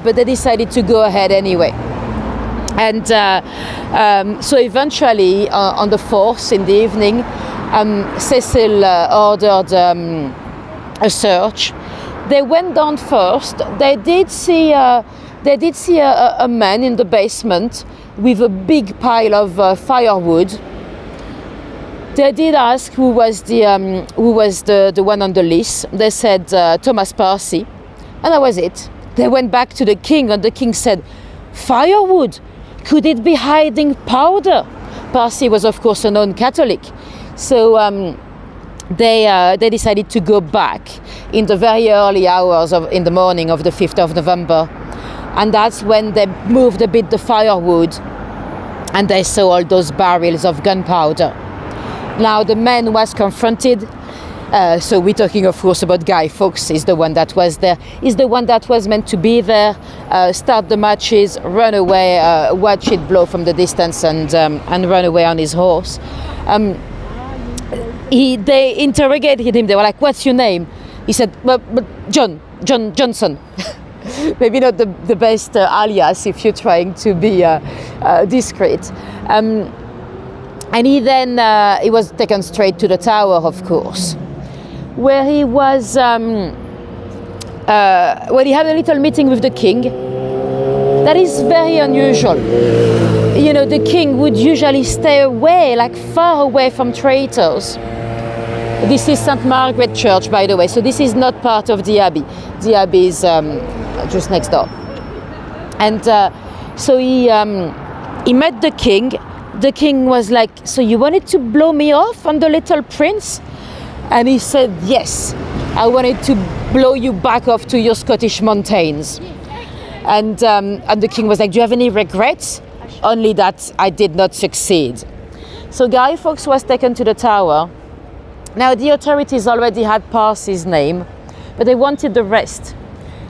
But they decided to go ahead anyway. And so eventually, on the 4th in the evening, Cecil ordered a search. They went down first. They did see a man in the basement with a big pile of firewood. They did ask who was the one on the list. They said Thomas Percy, and that was it. They went back to the king, and the king said, "Firewood? Could it be hiding powder?" Percy was, of course, a known Catholic, so they decided to go back in the very early hours in the morning of the 5th of November, and that's when they moved a bit the firewood, and they saw all those barrels of gunpowder. Now the man was confronted. So we're talking, of course, about Guy Fawkes. Is the one that was there. Is the one that was meant to be there, start the matches, run away, watch it blow from the distance, and run away on his horse. They interrogated him. They were like, "What's your name?" He said, "But John Johnson." Maybe not the best alias if you're trying to be discreet. And he was taken straight to the tower, of course, where he was, he had a little meeting with the king. That is very unusual. You know, the king would usually stay away, like far away from traitors. This is St. Margaret Church, by the way, so this is not part of the abbey. The abbey is just next door. And so he met the king. The king was like, "So you wanted to blow me off on the little prince?" And he said, "Yes, I wanted to blow you back off to your Scottish mountains." And the king was like, "Do you have any regrets?" "Only that I did not succeed." So Guy Fawkes was taken to the tower. Now the authorities already had Percy's name, but they wanted the rest.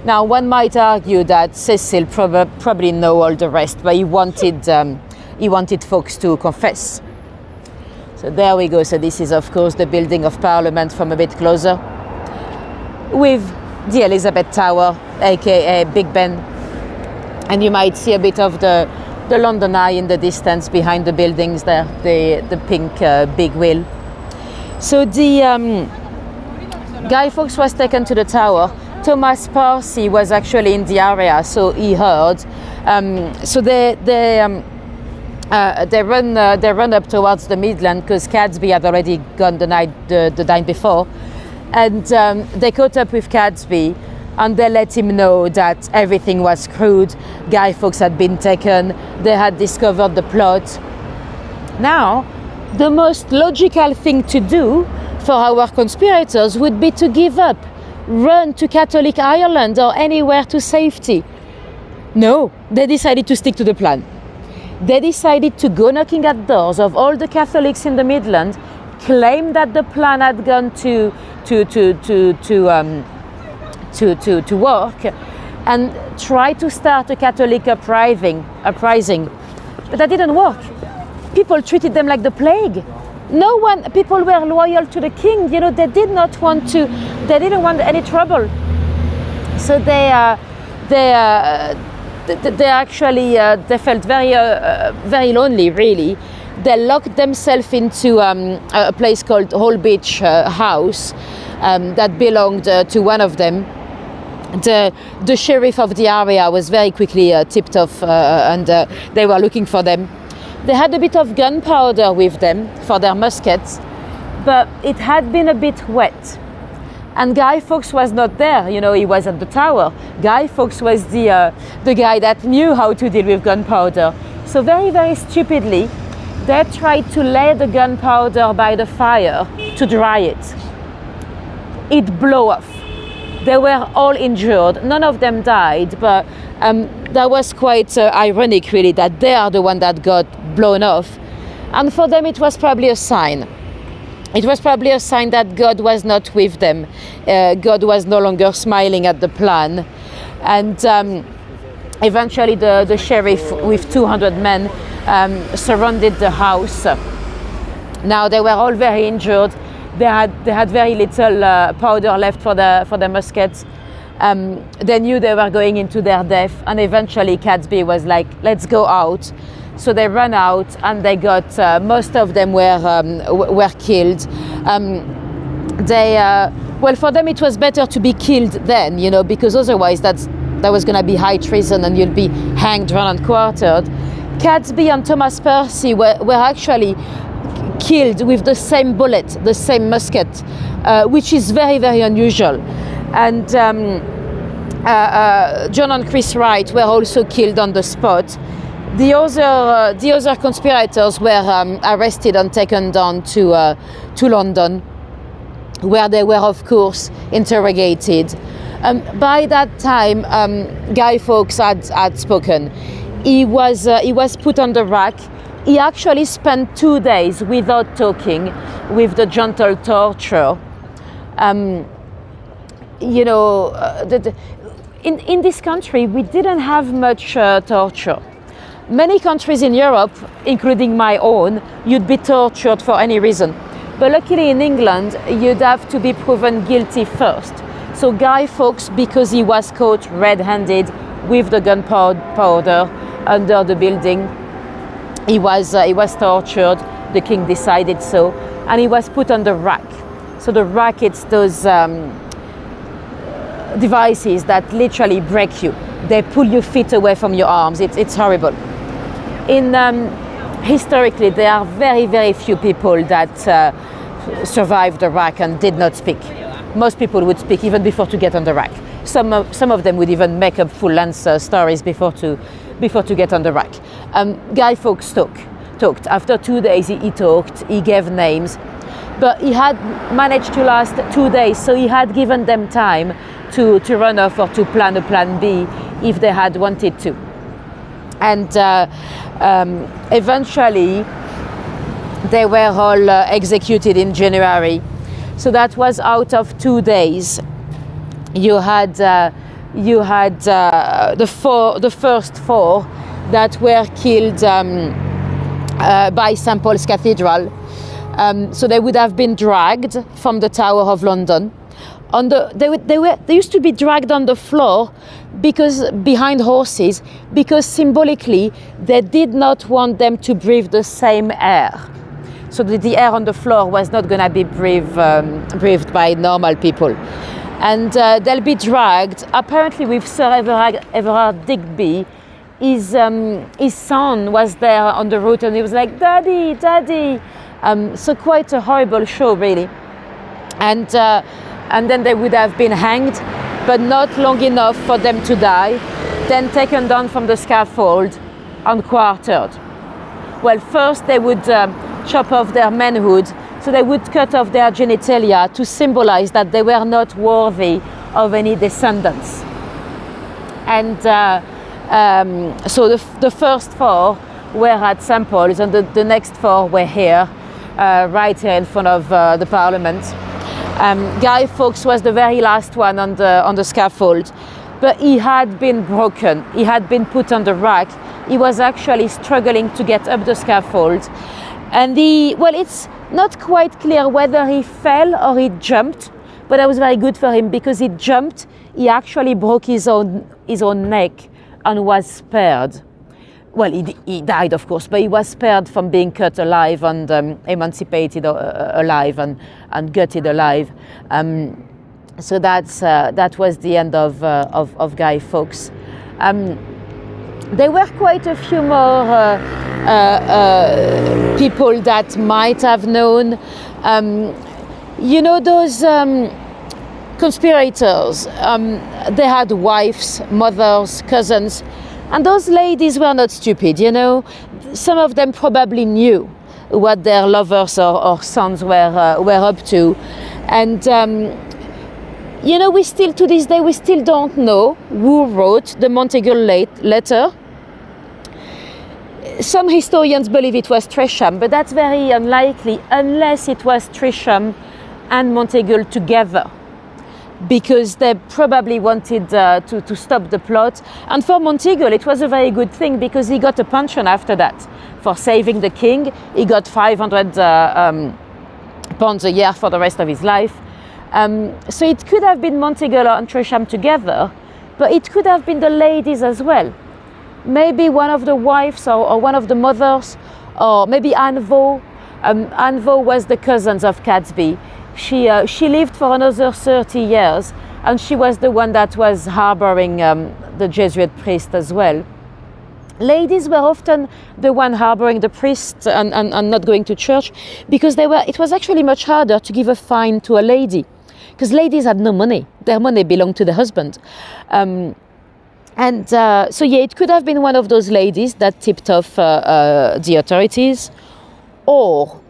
Now one might argue that Cecil probably know all the rest, but he wanted Fawkes to confess. So there we go. So this is, of course, the building of Parliament from a bit closer, with the Elizabeth Tower, aka Big Ben, and you might see a bit of the London Eye in the distance behind the buildings there, the pink big wheel. So the Guy Fawkes was taken to the tower. Thomas Percy was actually in the area, so he heard. So they run up towards the Midland because Cadsby had already gone the night before, and they caught up with Cadsby, and they let him know that everything was screwed. Guy Fawkes had been taken. They had discovered the plot. Now, the most logical thing to do for our conspirators would be to give up, run to Catholic Ireland or anywhere to safety. No, they decided to stick to the plan. They decided to go knocking at doors of all the Catholics in the Midland, claim that the plan had gone to work, and try to start a Catholic uprising. But that didn't work. People treated them like the plague. People were loyal to the king. You know, they didn't want any trouble. So they felt very lonely, really. They locked themselves into a place called Holbeach House that belonged to one of them. The sheriff of the area was very quickly tipped off, and they were looking for them. They had a bit of gunpowder with them for their muskets, but it had been a bit wet. And Guy Fawkes was not there, you know, he was at the tower. Guy Fawkes was the guy that knew how to deal with gunpowder. So very, very stupidly, they tried to lay the gunpowder by the fire to dry it. It blew off. They were all injured. None of them died, but that was quite ironic, really, that they are the one that got blown off. And for them, it was probably a sign. It was probably a sign that God was not with them. God was no longer smiling at the plan. And eventually the sheriff with 200 men surrounded the house. Now they were all very injured. They had very little powder left for their muskets. They knew they were going into their death, and eventually Cadsby was like, "Let's go out." So they ran out, and they got most of them were killed. Well, for them it was better to be killed then, you know, because otherwise that was going to be high treason and you'll be hanged, run, and quartered. Catesby and Thomas Percy were actually killed with the same bullet, the same musket, which is very, very unusual. And John and Chris Wright were also killed on the spot. The other conspirators were arrested and taken down to London, where they were, of course, interrogated. By that time, Guy Fawkes had spoken. He was put on the rack. He actually spent 2 days without talking, with the gentle torture. You know, in this country, we didn't have much torture. Many countries in Europe, including my own, you'd be tortured for any reason. But luckily in England, you'd have to be proven guilty first. So Guy Fawkes, because he was caught red-handed with the gunpowder under the building, he was tortured. The king decided so, and he was put on the rack. So the rack, it's those devices that literally break you. They pull your feet away from your arms. It's horrible. Historically, there are very, very few people that survived the rack and did not speak. Most people would speak even before to get on the rack. Some of them would even make up full-length stories before to get on the rack. Guy Fawkes talked. After 2 days, he talked. He gave names, but he had managed to last 2 days, so he had given them time to run off or to plan a plan B if they had wanted to. And eventually, they were all executed in January. So that was out of 2 days. You had the first four that were killed by St. Paul's Cathedral. So they would have been dragged from the Tower of London. They used to be dragged on the floor behind horses, because symbolically they did not want them to breathe the same air. So the air on the floor was not going to be breathed by normal people. And they'll be dragged. Apparently with Sir Everard Digby, his son was there on the route, and he was like, "Daddy, Daddy." So quite a horrible show, really. And then they would have been hanged, but not long enough for them to die, then taken down from the scaffold and quartered. Well, first they would chop off their manhood, so they would cut off their genitalia to symbolize that they were not worthy of any descendants. And so the first four were at St. Paul's, and the next four were here, right here in front of the Parliament. Guy Fawkes was the very last one on the scaffold, but he had been broken. He had been put on the rack. He was actually struggling to get up the scaffold, and it's not quite clear whether he fell or he jumped, but that was very good for him, because he jumped. He actually broke his own neck and was spared. Well, he died, of course, but he was spared from being cut alive and emancipated alive and gutted alive. So that was the end of Guy Fawkes. There were quite a few more people that might have known. You know, those conspirators, they had wives, mothers, cousins. And those ladies were not stupid, you know. Some of them probably knew what their lovers or sons were up to. And, you know, to this day, we still don't know who wrote the Monteagle letter. Some historians believe it was Tresham, but that's very unlikely, unless it was Tresham and Monteagle together, because they probably wanted to stop the plot. And for Monteagle, it was a very good thing, because he got a pension after that for saving the king. He got 500 pounds a year for the rest of his life. So it could have been Monteagle and Tresham together, but it could have been the ladies as well. maybe one of the wives or one of the mothers, or maybe Anne Vaux. Anne Vaux was the cousin of Catesby. She lived for another 30 years, and she was the one that was harboring the Jesuit priest as well. Ladies were often the one harboring the priest and not going to church, because it was actually much harder to give a fine to a lady, because ladies had no money. Their money belonged to the husband. So yeah, it could have been one of those ladies that tipped off the authorities, or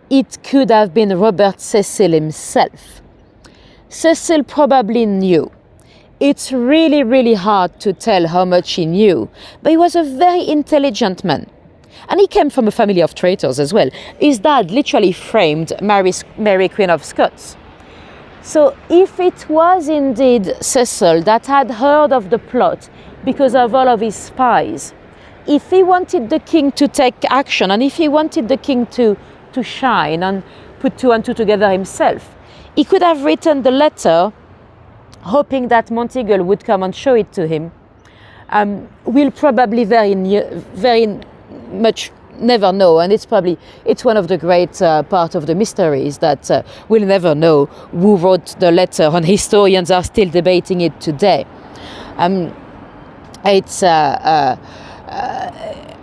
it could have been Robert Cecil himself. Cecil probably knew. It's really, really hard to tell how much he knew, but he was a very intelligent man. And he came from a family of traitors as well. His dad literally framed Mary Queen of Scots. So if it was indeed Cecil that had heard of the plot because of all of his spies, if he wanted the king to take action, and if he wanted the king to shine and put two and two together himself, he could have written the letter hoping that Monteagle would come and show it to him. We'll probably very much never know, and it's one of the great part of the mysteries that we'll never know who wrote the letter, and historians are still debating it today.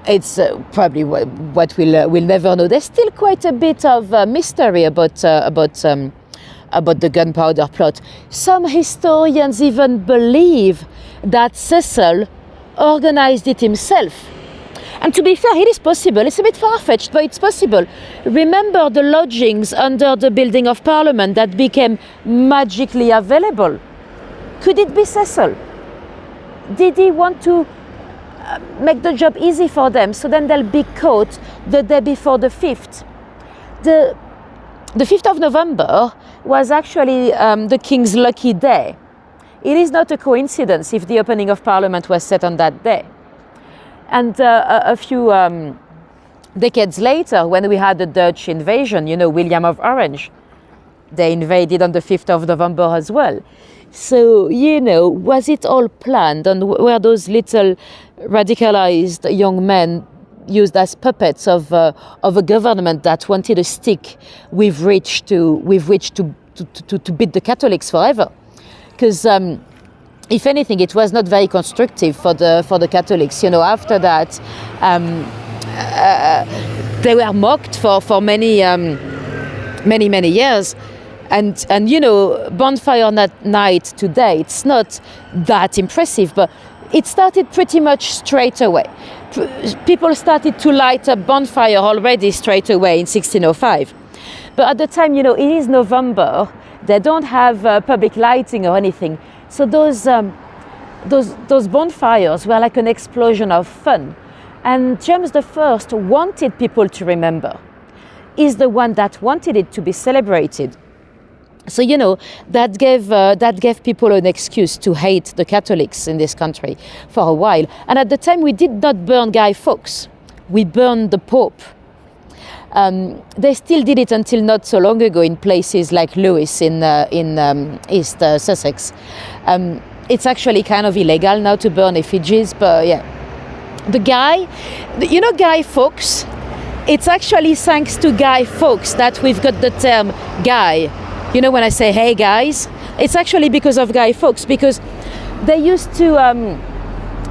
It's probably what we'll never know. There's still quite a bit of mystery about the Gunpowder Plot. Some historians even believe that Cecil organized it himself. And to be fair, it is possible. It's a bit far-fetched, but it's possible. Remember the lodgings under the Building of Parliament that became magically available? Could it be Cecil? Did he want to make the job easy for them, so then they'll be caught the day before the 5th? The 5th of November was actually the King's lucky day. It is not a coincidence if the opening of Parliament was set on that day. And a few decades later, when we had the Dutch invasion, William of Orange, they invaded on the 5th of November as well. So, was it all planned? And were those little radicalized young men used as puppets of a government that wanted a stick with which to beat the Catholics forever? Because if anything, it was not very constructive for the Catholics. After that, they were mocked for many years. And bonfire night today, it's not that impressive, but it started pretty much straight away. People started to light a bonfire already straight away in 1605. But at the time, it is November. They don't have public lighting or anything. So those bonfires were like an explosion of fun. And James I wanted people to remember. He's the one that wanted it to be celebrated. So, that gave people an excuse to hate the Catholics in this country for a while. And at the time, we did not burn Guy Fawkes. We burned the Pope. They still did it until not so long ago in places like Lewes in East Sussex. It's actually kind of illegal now to burn effigies, but yeah. Guy Fawkes? It's actually thanks to Guy Fawkes that we've got the term Guy. When I say, hey guys, it's actually because of Guy Fawkes, because they used to,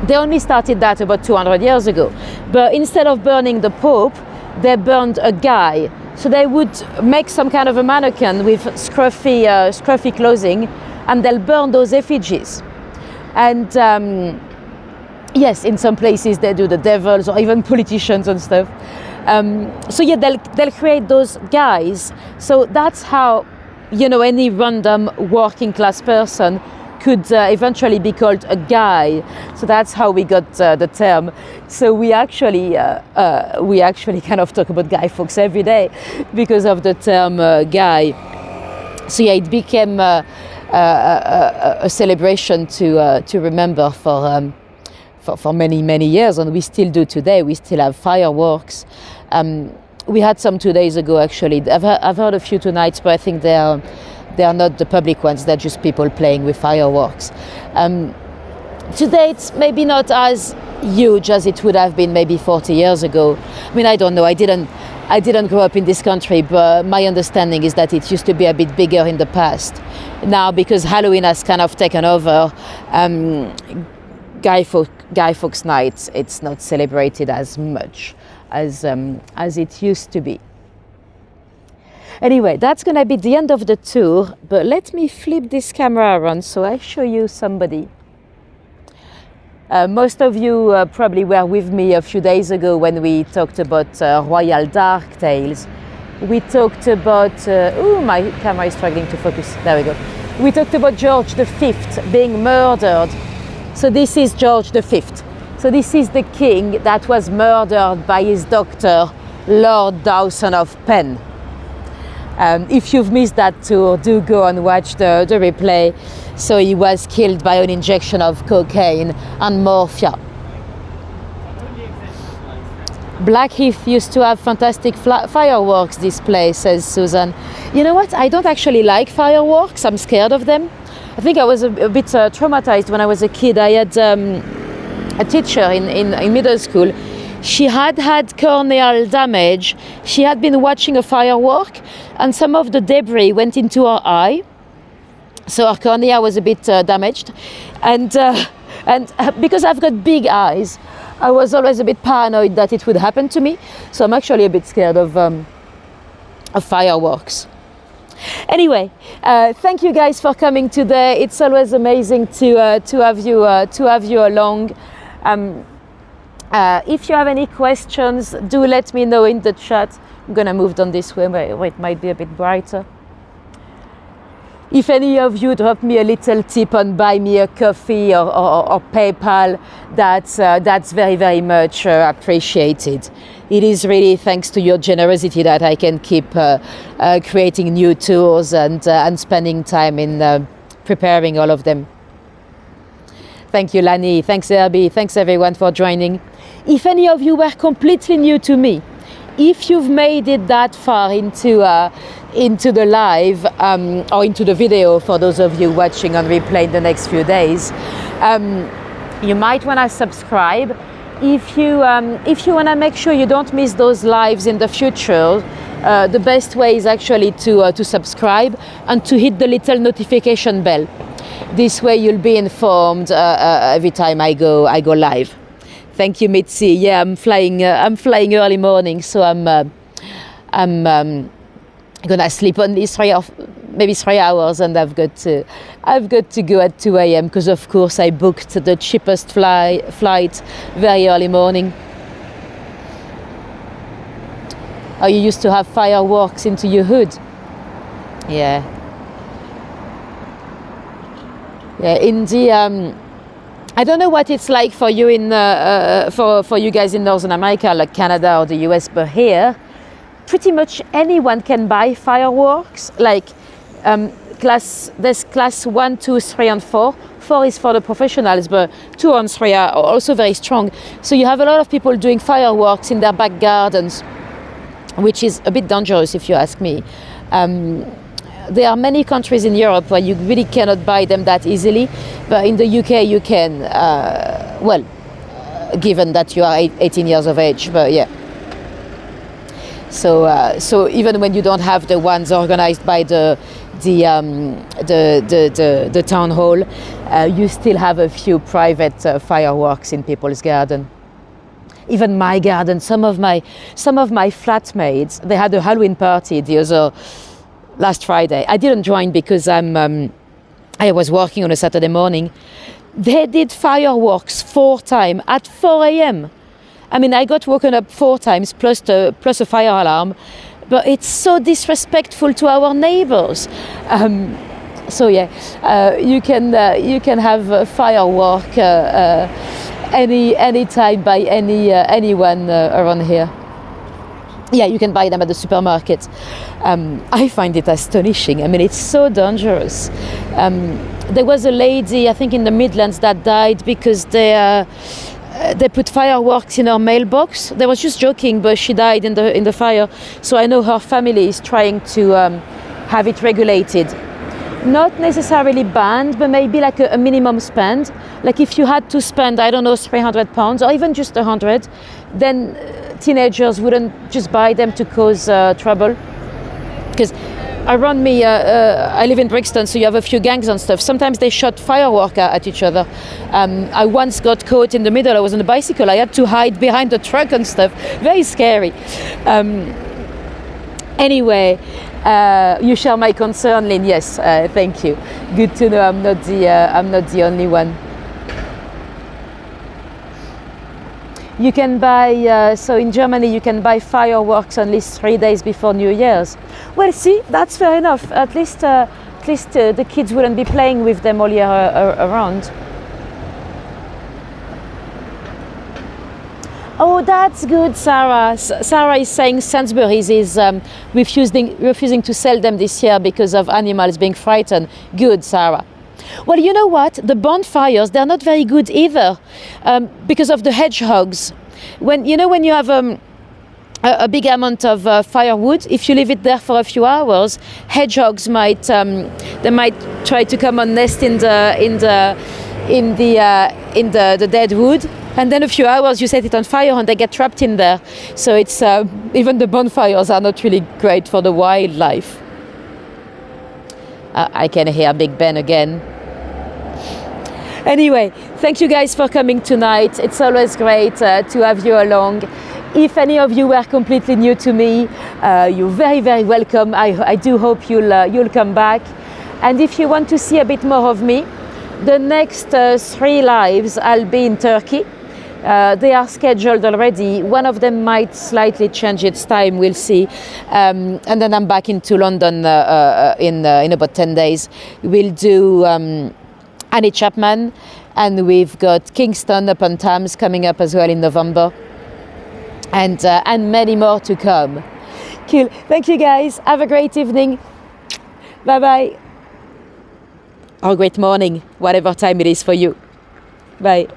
they only started that about 200 years ago. But instead of burning the Pope, they burned a guy. So they would make some kind of a mannequin with scruffy clothing, and they'll burn those effigies. And yes, in some places they do the devils or even politicians and stuff. So yeah, they'll create those guys. So that's how any random working class person could eventually be called a guy. So that's how we got the term. So we actually kind of talk about Guy Fawkes every day because of the term guy. So yeah, it became a celebration to remember for many years, and we still do today. We still have fireworks. We had some 2 days ago, actually. I've heard a few tonight, but I think they are not the public ones. They're just people playing with fireworks. today it's maybe not as huge as it would have been maybe 40 years ago. I mean, I don't know. I didn't grow up in this country, but my understanding is that it used to be a bit bigger in the past. Now, because Halloween has kind of taken over, Guy Fawkes night, it's not celebrated as much as it used to be. Anyway, that's going to be the end of the tour, but let me flip this camera around so I show you somebody. Most of you probably were with me a few days ago when we talked about Royal Dark Tales. We talked about, my camera is struggling to focus, there we go. We talked about George V being murdered. So this is George V. So this is the king that was murdered by his doctor, Lord Dawson of Penn. If you've missed that tour, do go and watch the replay. So he was killed by an injection of cocaine and morphia. Blackheath used to have fantastic fireworks display, says Susan. You know what? I don't actually like fireworks. I'm scared of them. I think I was a bit traumatized when I was a kid. I had a teacher in middle school. She had corneal damage. She had been watching a firework and some of the debris went into her eye. So her cornea was a bit damaged. And because I've got big eyes, I was always a bit paranoid that it would happen to me. So I'm actually a bit scared of fireworks. Anyway, thank you guys for coming today. It's always amazing to have you along. If you have any questions, do let me know in the chat. I'm gonna move down this way where it might be a bit brighter. If any of you drop me a little tip on buy me a coffee or PayPal, that's very, very much appreciated. It is really thanks to your generosity that I can keep creating new tours and spending time in preparing all of them. Thank you, Lani. Thanks, Herbie. Thanks, everyone, for joining. If any of you were completely new to me, if you've made it that far into the live or into the video, for those of you watching on replay in the next few days, you might want to subscribe. If you want to make sure you don't miss those lives in the future, the best way is actually to subscribe and to hit the little notification bell. This way you'll be informed every time I go live. Thank you, Mitzi. Yeah, I'm flying early morning, so I'm gonna sleep only maybe 3 hours, and I've got to go at 2 a.m. because of course I booked the cheapest flight very early morning. Oh, you used to have fireworks into your hood? Yeah. Yeah, in the I don't know what it's like for you for you guys in Northern America, like Canada or the US, but here, pretty much anyone can buy fireworks. Like there's class 1, 2, 3, and 4. 4 is for the professionals, but 2 and 3 are also very strong. So you have a lot of people doing fireworks in their back gardens, which is a bit dangerous if you ask me. There are many countries in Europe where you really cannot buy them that easily, but in the UK you can, given that you are 18 years of age, but yeah. So even when you don't have the ones organized by the town hall, you still have a few private fireworks in people's garden. Even my garden, some of my flatmates, they had a Halloween party last Friday. I didn't join because I was working on a Saturday morning. They did fireworks 4 times at 4 a.m. I mean, I got woken up 4 times plus a fire alarm, but it's so disrespectful to our neighbors. So yeah, you can have a firework any time by anyone around here. Yeah, you can buy them at the supermarket. I find it astonishing. I mean, it's so dangerous. There was a lady, I think in the Midlands, that died because they put fireworks in her mailbox. They was just joking, but she died in the fire. So I know her family is trying to have it regulated. not necessarily banned, but maybe like a minimum spend. Like if you had to spend, I don't know, £300 or even just 100, then teenagers wouldn't just buy them to cause trouble. Because around me, I live in Brixton, so you have a few gangs and stuff. Sometimes they shot fireworks at each other. I once got caught in the middle. I was on a bicycle. I had to hide behind the truck and stuff. Very scary. Anyway, you share my concern, Lynn. Yes, thank you. Good to know I'm not the only one. You can buy, so in Germany you can buy fireworks at least 3 days before New Year's. Well, see, that's fair enough. At least the kids wouldn't be playing with them all year around. Oh, that's good, Sarah. Sarah is saying Sainsbury's is refusing to sell them this year because of animals being frightened. Good, Sarah. Well, you know what? The bonfires, they're not very good either because of the hedgehogs. When you have a big amount of firewood, if you leave it there for a few hours, hedgehogs might try to come and nest in the dead wood. And then a few hours you set it on fire and they get trapped in there. So it's even the bonfires are not really great for the wildlife. I can hear Big Ben again. Anyway, thank you guys for coming tonight. It's always great to have you along. If any of you were completely new to me, you're very, very welcome. I do hope you'll come back. And if you want to see a bit more of me, the next 3 lives I'll be in Turkey. They are scheduled already. One of them might slightly change its time, we'll see. And then I'm back into London in about 10 days. We'll do Annie Chapman, and we've got Kingston upon Thames coming up as well in November. And many more to come. Cool. Thank you guys. Have a great evening. Bye-bye. Or great morning, whatever time it is for you. Bye.